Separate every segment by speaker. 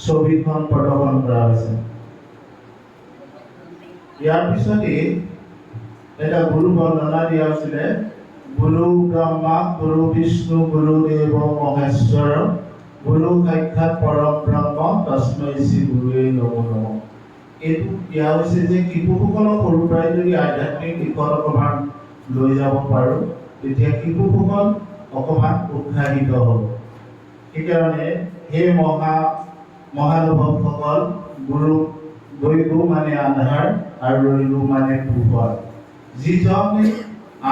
Speaker 1: ছবিখন প্ৰদৰ্শন কৰা হৈছে। ইয়াৰ পিছতে এটা গুৰু বন্দনা দিয়া হৈছিলে, গুৰু ব্ৰহ্মা গুৰু বিষ্ণু গুৰু দেৱ মহেশ্বৰ গুৰু সাক্ষাৎ পৰম ব্ৰহ্ম তস্मै শ্ৰী গুৰুৱে নমো নমঃ। এইটো দিয়া হৈছে যে শিশুসকলক সৰুৰ পৰাই যদি আধ্যাত্মিক দিশত অকণমান লৈ যাব পাৰোঁ, তেতিয়া শিশুসকল অকণমান উৎসাহিত হ'ব। সেইকাৰণে সেই মহানুভৱসকল গুৰু গৈগু মানে আন্ধাৰ আৰু ৰৈগু মানে পোহৰ। যিজনে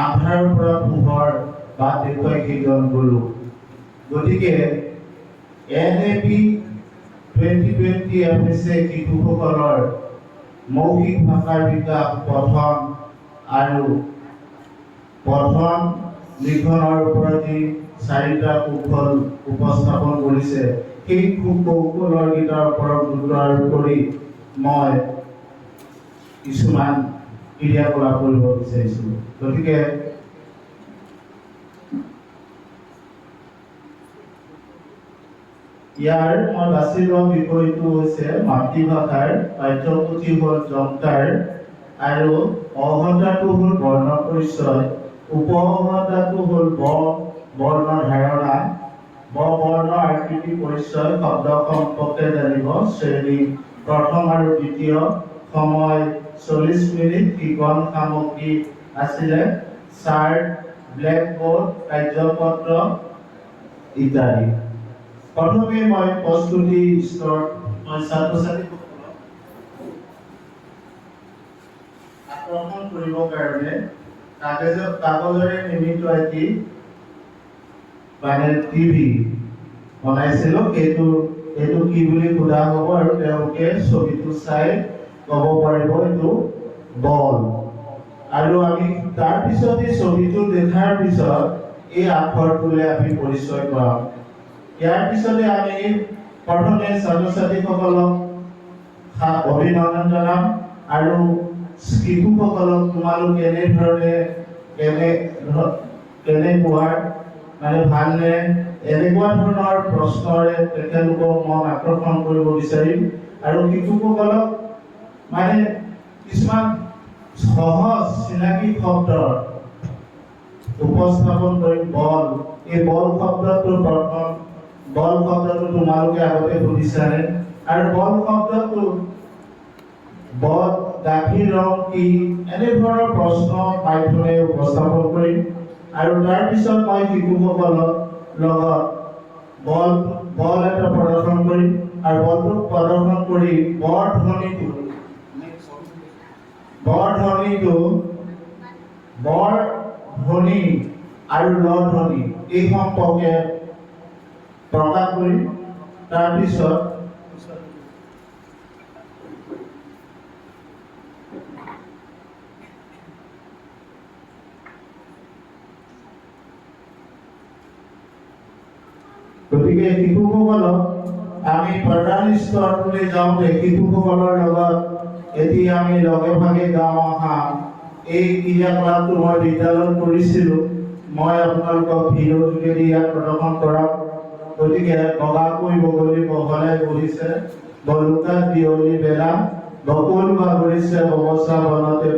Speaker 1: আন্ধাৰৰ পৰা পোহৰ বাট দেখুৱাই সেইজন গুৰু। গতিকে NAP 2020 হৈছে শিশুসকলৰ মৌখিক ভাষাৰ বিকাশ পঠন আৰু পঠন লিখনৰ ওপৰত যি 4টা কৌশল উপস্থাপন কৰিছে, সেই কৌশলৰ কেইটাৰ ওপৰত গুৰুত্ব আৰোপ কৰি মই কিছুমান ক্ৰিয়াকলাপ কৰিব বিচাৰিছোঁ। গতিকে ইয়াৰ মই বাছি লোৱা বিষয়টো হৈছে মাতৃভাষাৰ পাঠ্যপুথি হ'ল জংকাৰ আৰু অহতাটো হ'ল বৰ্ণ পৰিচয়, উপহতাটো হ'ল বৰ্ণ ধাৰণা, বৰ্ণ আকৃতি পৰিচয় শব্দ সম্পৰ্কে জানিব। শ্ৰেণী প্ৰথম আৰু দ্বিতীয়, সময় 40 মিনিট, শিকন সামগ্ৰী আছিলে চাৰ্ট, ব্লেকবোৰ্ড, কাৰ্যপত্ৰ ইত্যাদি। প্ৰথমে মই প্ৰস্তুতি স্তৰত মই ছাত্ৰ-ছাত্ৰীসকলক আকৰ্ষণ কৰিবৰ কাৰণে কাগজেৰে নিৰ্মিত এটি মানে টিভি বনাইছিলোঁ। এইটো কি বুলি সোধা হ'ব আৰু তেওঁলোকে ছবিটো চাই ক'ব পাৰিব এইটো বল। আৰু আমি তাৰপিছত এই ছবিটো দেখাৰ পিছত এই আখৰটোলৈ আমি পৰিচয় কৰাম। ইয়াৰ পিছতে আমি প্ৰথমে ছাত্ৰ-ছাত্ৰীসকলক অভিনন্দন জনাম আৰু শিশুসকলক তোমালোক কেনেকুৱা মানে ভালনে, এনেকুৱা ধৰণৰ প্ৰশ্নৰে তেখেতলোকক মন আকৰ্ষণ কৰিব বিচাৰিম। আৰু শিশুসকলক মানে কিছুমান সহজ চিনাকি শব্দ উপস্থাপন কৰিম। বল, এই বল শব্দটো তোমালোকে আগতে শুনিছানে? আৰু বল শব্দটো বল গাখীৰ ৰং কি, এনে ধৰণৰ প্ৰশ্ন পাঠ্যৰে উপস্থাপন কৰিম। আৰু তাৰপিছত মই শিশুসকলৰ লগত বল এটা প্ৰদৰ্শন কৰিম আৰু বলটো প্ৰদৰ্শন কৰি বৰধ্বনিটো আৰু লধ্বনি এই সম্পৰ্কে প্ৰকাশ কৰিম। তাৰপিছত গতিকে শিশুসকলক আমি প্ৰধান স্তৰলৈ যাওঁতে শিশুসকলৰ লগত এতিয়া আমি লগে ভাগে গাঁও অহা এই ক্ৰিয়াকলাপটো মই বিদ্যালয়ত কৰিছিলোঁ। মই আপোনালোকক ভিডিঅ' যোগেদি ইয়াত প্ৰদৰ্শন কৰাম। গতিকে বগাকৈ বগলী বহলাই বহিছে, বলুকাত বিয়লি বেলা, বকুল বাগৰিছে ববচা বনতে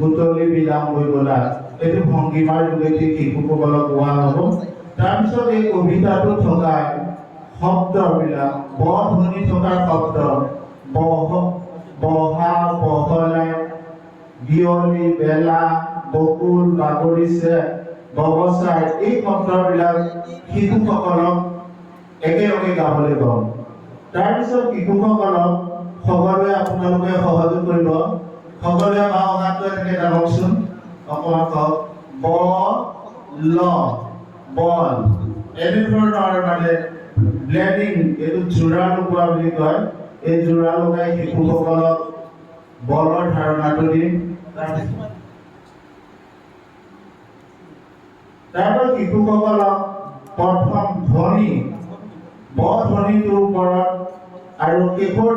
Speaker 1: বুটলি বিলাম হৈ গলা। এইটো ভংগীমাৰ যোগেদি শিশুসকলক কোৱা হ'ব। তাৰপিছত এই কবিতাটো থকা শব্দবিলাক বধ্বনি থকা শব্দ, বহা বহলাই, বিয়লি বেলা, বকুল বাগৰিছে, ববচাই, এই শব্দবিলাক শিশুসকলক একেলগে গাবলৈ কম। তাৰপিছত শিশুসকলক সকলোৱে আপোনালোকে সহযোগ কৰিব। সকলোৱে বাওঁ হাতটো এনেকৈ দাবকচোন, অকণমান কওক। বল, এনে ধৰণৰ মানে ব্লেডিং, এইটো জোৰা লগোৱা বুলি কয়। এই জোৰা লগাই শিশুসকলক বলৰ ধাৰণাটো দিম। তাৰপৰা শিশুসকলক প্ৰথম ধ্বনি, বধ্বনিটোৰ ওপৰত আৰু শেষৰ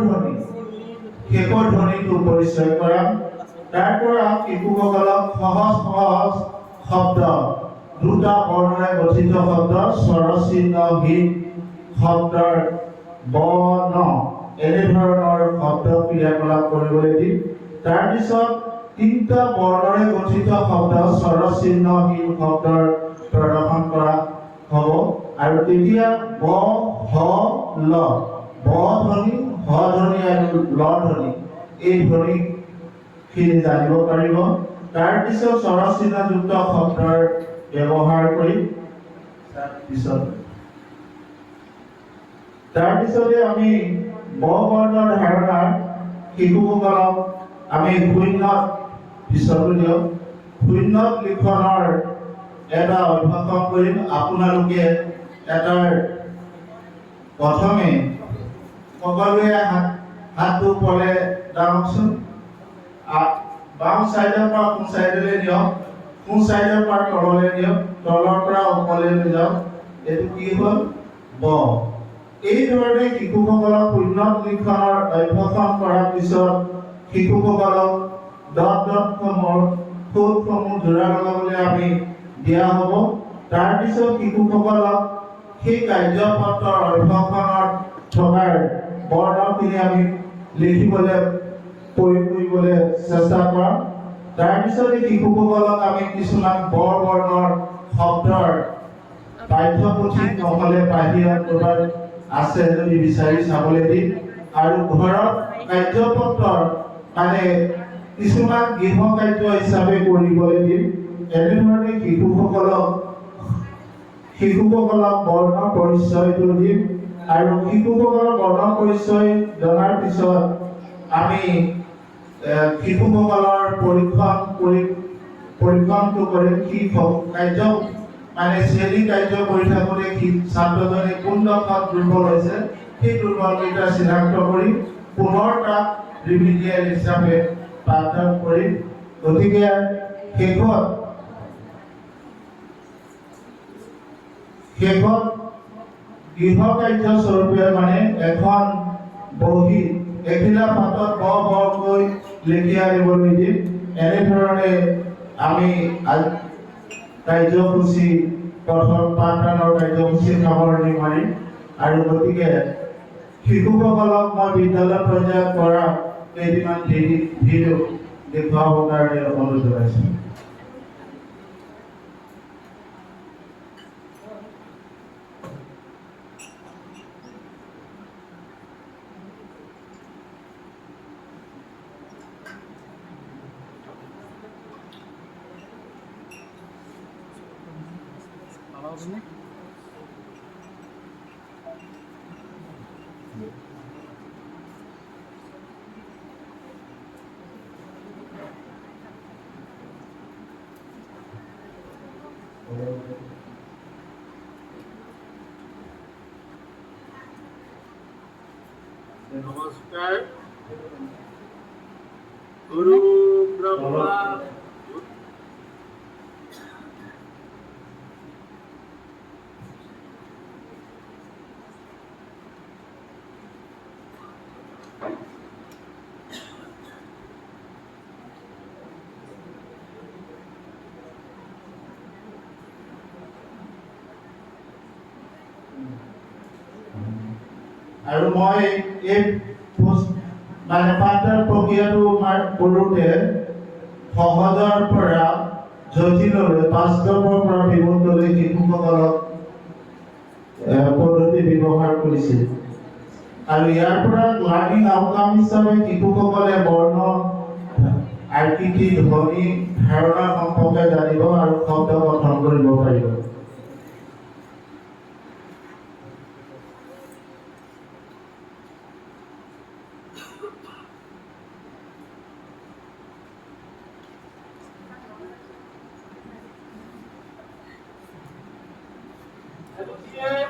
Speaker 1: ধ্বনিটো পৰিচয় কৰাম। তাৰপৰা শিশুসকলক সহজ শব্দ, দুটা বৰ্ণৰে গঠিত শব্দ, স্বৰচিহ্ন গীত শব্দৰ ব ন এনেধৰণৰ শব্দ ক্ৰিয়াকলাপ কৰিবলৈ দিম। তাৰপিছত তিনিটা বৰ্ণৰে গঠিত শব্দ স্বৰচিহ্নহীন শব্দৰ প্ৰদৰ্শন কৰা হ'ব। আৰু তেতিয়া ব হ ল, ব ধ্বনি, হ ধ্বনি আৰু ল ধ্বনি, এই ধ্বনিখিনি জানিব পাৰিব। তাৰপিছত স্বৰচিহ্নযুক্ত শব্দৰ ব্যৱহাৰ কৰি তাৰপিছতে আমি ব বৰ্ণৰ ধাৰণা শিশুসকলক আমি শূন্যত পিছতো দিয়ক শূন্যত লিখনৰ এটা অভ্যাস কৰিম। আপোনালোকে এটাৰ প্ৰথমে সকলোৱে হাতটো ওপৰলে দাঙকচোন। বাম চাইডৰ পৰা সোঁ চাইডলৈ নিয়ক, সোঁ চাইডৰ পৰা তললৈ নিয়ক, তলৰ পৰা ওপৰলৈ লৈ যাওক। এইটো কি হ'ল? ব। এইধৰণে শিশুসকলক শূন্যত লিখনৰ অভ্যাস কৰাৰ পিছত শিশুসকলক দতসমূহ জোৰা লগাবলৈ আমি দিয়া হ'ব। তাৰপিছত শিশুসকলক সেই কাৰ্যপত্ৰৰ অভ্যাসত থকা বৰ্ণখিনি আমি লিখিবলৈ প্ৰয়োগ কৰিবলৈ চেষ্টা কৰাম। তাৰপিছত শিশুসকলক আমি কিছুমান বৰ্ণৰ শব্দৰ পাঠ্যপুথি নহ'লে বাহিৰত ক'ৰবাত আছে যদি বিচাৰি চাবলৈ দিম। আৰু ঘৰত কাৰ্যপত্ৰৰ মানে কিছুমান গৃহ কাৰ্য হিচাপে কৰিবলৈ দিম। এনেধৰণে শিশুসকলক বৰ্ণ পৰিচয়টো দিম। আৰু শিশুসকলৰ বৰ্ণ পৰিচয় জনাৰ পিছত আমি শিশুসকলৰ পৰীক্ষণটো কৰিম। কি কাৰ্য মানে শ্ৰেণী কাৰ্য কৰি থাকোঁতে ছাত্ৰজনে কোন দশাত দুৰ্বল হৈছে, সেই দুৰ্বলতা চিনাক্ত কৰি পুনৰ তাক ৰিমিডিয়েল হিচাপে পাঠদান কৰিম। গতিকে শেষত গৃহ কাৰ্য স্বৰূপে মানে এখন বহী এখিলা পাতত বৰকৈ লিখি আনিবলৈ দিম। এনেধৰণে আমি কাৰ্যসূচী প্ৰথম পাঠদানৰ কাৰ্যসূচী সামৰণি মাৰিম। আৰু গতিকে শিশুসকলক মই বিদ্যালয় পৰ্যায়ত কৰা কেইদিনমান ভিডিঅ' দেখুৱাবৰ কাৰণে অনুৰোধ জনাইছোঁ।
Speaker 2: नमस्कार। गुरु ब्रह्मा
Speaker 1: আৰু মই এই মানে পাঠদান প্ৰক্ৰিয়াটো কৰোঁতে সহজৰ পৰা জটিললৈ, বাস্তৱৰ পৰা বিমূৰ্তলৈ শিশুসকলক পদ্ধতি ব্যৱহাৰ কৰিছিল। আৰু ইয়াৰ পৰা লাৰ্নিং আউটকাম হিচাপে শিশুসকলে বৰ্ণ, আকৃতি, ধ্বনি, ধাৰণা সম্পৰ্কে জানিব আৰু শব্দ গঠন কৰিব পাৰিব।
Speaker 2: Yeah.